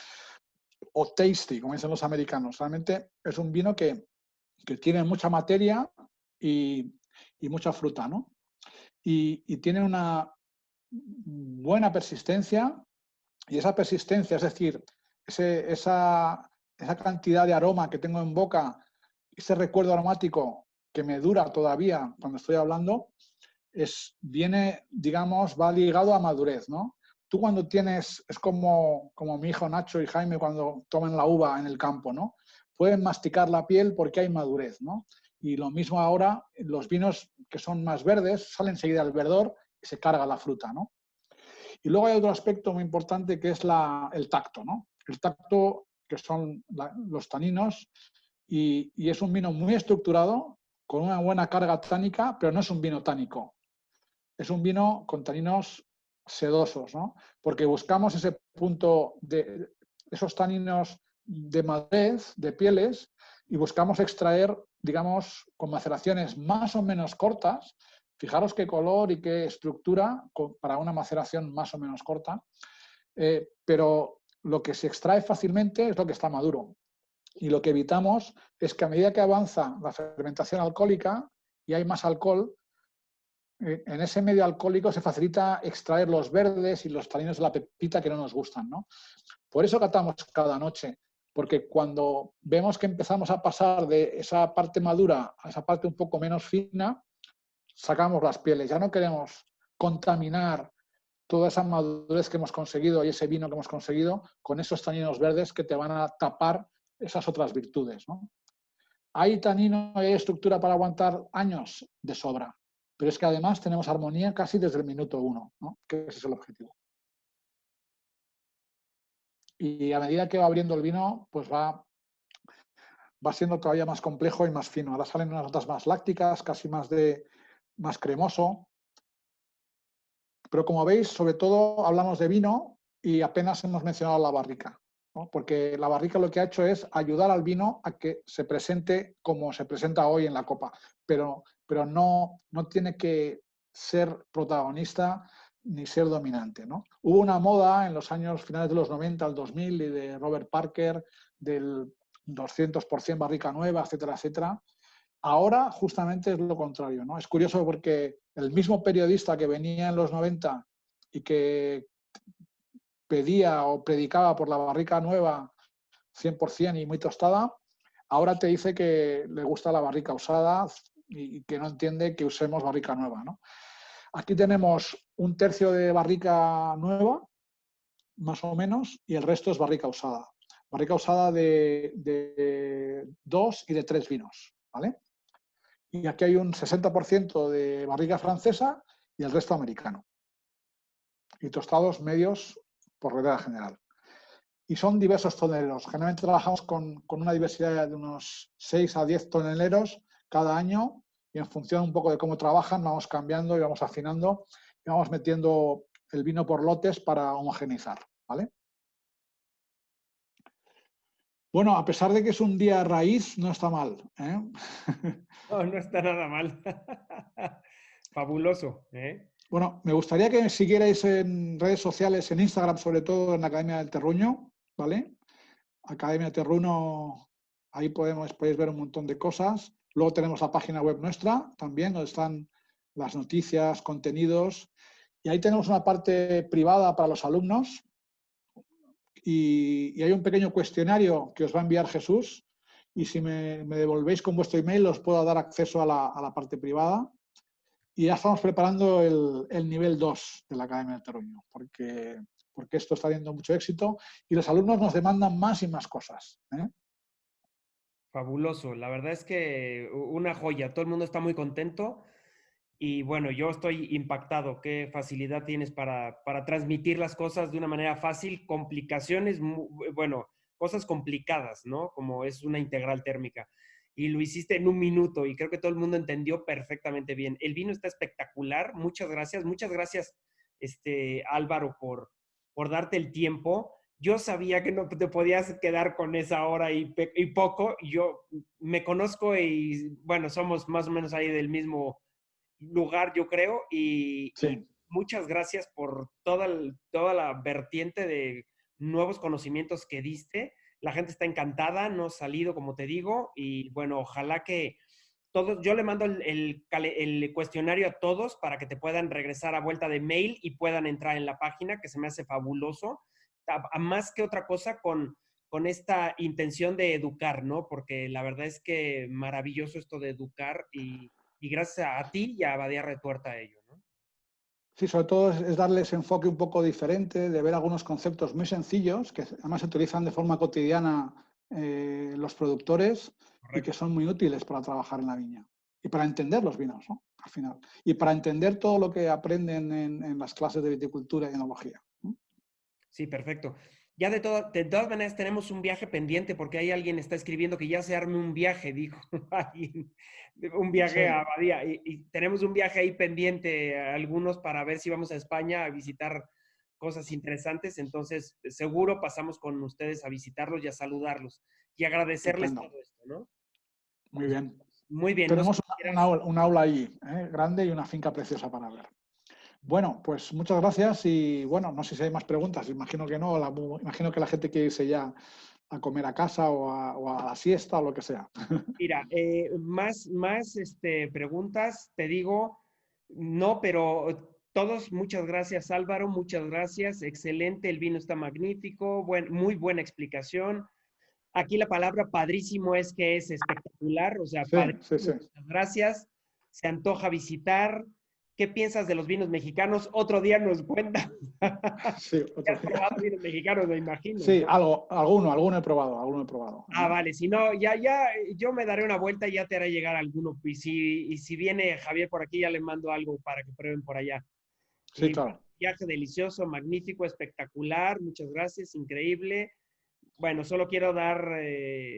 O tasty, como dicen los americanos. Realmente es un vino que tiene mucha materia y mucha fruta, ¿no? Y tiene una buena persistencia y esa persistencia, es decir, esa cantidad de aroma que tengo en boca, ese recuerdo aromático que me dura todavía cuando estoy hablando, viene, digamos, va ligado a madurez, ¿no? Tú cuando tienes, es como mi hijo Nacho y Jaime cuando toman la uva en el campo, ¿no? Pueden masticar la piel porque hay madurez, ¿no? Y lo mismo ahora, los vinos que son más verdes, salen enseguida el verdor y se carga la fruta, ¿no? Y luego hay otro aspecto muy importante que es el tacto, ¿no? El tacto, que son los taninos, y es un vino muy estructurado, con una buena carga tánica, pero no es un vino tánico. Es un vino con taninos sedosos, ¿no? Porque buscamos ese punto de esos taninos de madurez, de pieles, y buscamos extraer, digamos, con maceraciones más o menos cortas. Fijaros qué color y qué estructura para una maceración más o menos corta. Pero lo que se extrae fácilmente es lo que está maduro. Y lo que evitamos es que a medida que avanza la fermentación alcohólica y hay más alcohol, en ese medio alcohólico se facilita extraer los verdes y los taninos de la pepita que no nos gustan, ¿no? Por eso catamos cada noche, porque cuando vemos que empezamos a pasar de esa parte madura a esa parte un poco menos fina, sacamos las pieles. Ya no queremos contaminar toda esa madurez que hemos conseguido y ese vino que hemos conseguido con esos taninos verdes que te van a tapar esas otras virtudes, ¿no? ¿Hay tanino y hay estructura para aguantar años? De sobra. Pero es que además tenemos armonía casi desde el minuto 1, ¿no? Que ese es el objetivo. y a medida que va abriendo el vino, pues va siendo todavía más complejo y más fino. Ahora salen unas notas más lácticas, casi más cremoso. Pero como veis, sobre todo hablamos de vino y apenas hemos mencionado la barrica, ¿no? Porque la barrica lo que ha hecho es ayudar al vino a que se presente como se presenta hoy en la copa, pero no tiene que ser protagonista ni ser dominante, ¿no? Hubo una moda en los años finales de los 90 al 2000 y de Robert Parker del 200% barrica nueva, etcétera, etcétera. Ahora justamente es lo contrario, ¿no? Es curioso porque el mismo periodista que venía en los 90 y que pedía o predicaba por la barrica nueva 100% y muy tostada, ahora te dice que le gusta la barrica usada y que no entiende que usemos barrica nueva, ¿no? Aquí tenemos un tercio de barrica nueva, más o menos, y el resto es barrica usada. Barrica usada de 2 y de 3 vinos, ¿vale? Y aquí hay un 60% de barrica francesa y el resto americano. Y tostados medios por regla general. Y son diversos toneleros. Generalmente trabajamos con una diversidad de unos 6 a 10 toneleros cada año y en función un poco de cómo trabajan vamos cambiando y vamos afinando y vamos metiendo el vino por lotes para homogeneizar, ¿vale? Bueno, a pesar de que es un día raíz, no está mal, ¿eh? No, no está nada mal. Fabuloso, ¿eh? Bueno, me gustaría que me siguierais en redes sociales, en Instagram, sobre todo en la Academia del Terruño, ¿vale? Academia Terruño, ahí podéis ver un montón de cosas. Luego tenemos la página web nuestra también, donde están las noticias, contenidos. Y ahí tenemos una parte privada para los alumnos. Y hay un pequeño cuestionario que os va a enviar Jesús. Y si me devolvéis con vuestro email, os puedo dar acceso a la parte privada. Y ya estamos preparando el nivel 2 de la Academia del Terruño, porque esto está teniendo mucho éxito y los alumnos nos demandan más y más cosas, ¿eh? Fabuloso. La verdad es que una joya. Todo el mundo está muy contento. Y bueno, yo estoy impactado. Qué facilidad tienes para transmitir las cosas de una manera fácil. Complicaciones, bueno, cosas complicadas, ¿no? Como es una integral térmica. Y lo hiciste en un minuto y creo que todo el mundo entendió perfectamente bien. El vino está espectacular. Muchas gracias. Muchas gracias, Álvaro, por darte el tiempo. Yo sabía que no te podías quedar con esa hora y poco. Yo me conozco y bueno, somos más o menos ahí del mismo lugar, yo creo, y Sí, muchas gracias por toda la vertiente de nuevos conocimientos que diste. La gente está encantada, no ha salido, como te digo, y bueno, ojalá que todos, yo le mando el cuestionario a todos para que te puedan regresar a vuelta de mail y puedan entrar en la página, que se me hace fabuloso, más que otra cosa con esta intención de educar, ¿no? Porque la verdad es que maravilloso esto de educar y gracias a ti y a Badía Retuerta a ello, ¿no? sí, sobre todo es darles enfoque un poco diferente, de ver algunos conceptos muy sencillos que además se utilizan de forma cotidiana los productores y que Correcto. son muy útiles para trabajar en la viña y para entender los vinos, ¿no? Al final. Y para entender todo lo que aprenden en las clases de viticultura y enología, ¿no? Sí, perfecto. Ya de todas maneras tenemos un viaje pendiente porque hay alguien está escribiendo que ya se arme un viaje, dijo, un viaje Sí, a Badía. Y tenemos un viaje ahí pendiente, algunos para ver si vamos a España a visitar cosas interesantes. Entonces, seguro pasamos con ustedes a visitarlos y a saludarlos y agradecerles estupendo. todo esto, ¿no? Muy bien. Muy bien, no sé Tenemos si quieras. un aula allí, grande y una finca preciosa para ver. Bueno, pues muchas gracias y bueno, no sé si hay más preguntas, imagino que no, imagino que la gente quiere irse ya a comer a casa o a la siesta o lo que sea. Mira, más preguntas, te digo, no, pero todos, muchas gracias Álvaro, muchas gracias, excelente, el vino está magnífico, muy buena explicación. Aquí la palabra padrísimo es que es espectacular, o sea, Sí, sí, sí. padrísimo, muchas gracias, se antoja visitar. ¿Qué piensas de los vinos mexicanos? Otro día nos cuentas. Sí, Ya otro has día. probado vinos mexicanos, me imagino, Sí, ¿no? alguno he probado, alguno he probado. Ah, vale, si no, ya, yo me daré una vuelta y ya te haré llegar alguno. Y si viene Javier por aquí, ya le mando algo para que prueben por allá. Sí, Y claro. viaje delicioso, magnífico, espectacular. Muchas gracias, increíble. Bueno, solo quiero dar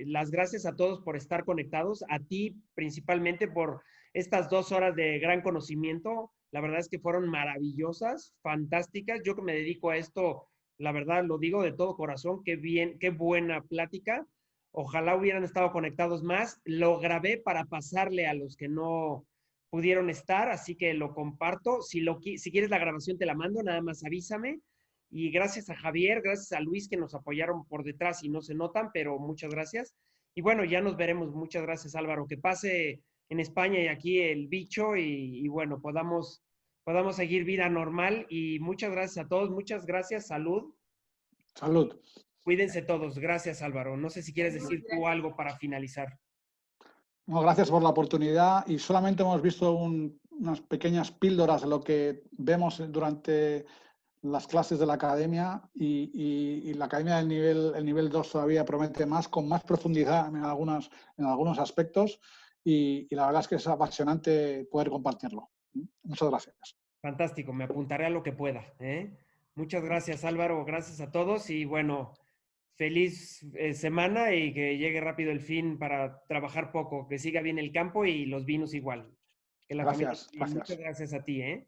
las gracias a todos por estar conectados, a ti principalmente por estas 2 horas de gran conocimiento. La verdad es que fueron maravillosas, fantásticas. Yo que me dedico a esto, la verdad lo digo de todo corazón, qué bien, qué buena plática. Ojalá hubieran estado conectados más. Lo grabé para pasarle a los que no pudieron estar, así que lo comparto. Si quieres la grabación te la mando, nada más avísame. Y gracias a Javier, gracias a Luis que nos apoyaron por detrás y no se notan, pero muchas gracias. Y bueno, ya nos veremos. Muchas gracias, Álvaro. Que pase en España y aquí el bicho y bueno, podamos seguir vida normal. Y muchas gracias a todos. Muchas gracias. Salud. Salud. Cuídense todos. Gracias, Álvaro. No sé si quieres decir tú algo para finalizar. No, gracias por la oportunidad y solamente hemos visto unas pequeñas píldoras de lo que vemos durante las clases de la academia y la academia el nivel 2 todavía promete más, con más profundidad en algunos aspectos y la verdad es que es apasionante poder compartirlo. Muchas gracias. Fantástico, me apuntaré a lo que pueda, ¿eh? Muchas gracias, Álvaro. Gracias a todos y bueno, feliz semana y que llegue rápido el fin para trabajar poco, que siga bien el campo y los vinos igual. Que la familia Gracias, esté bien. Muchas gracias. gracias a ti, ¿eh?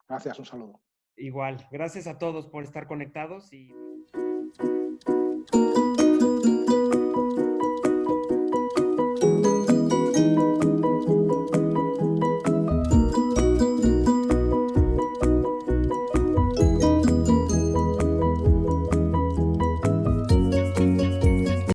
Gracias, un saludo. Igual. Gracias a todos por estar conectados y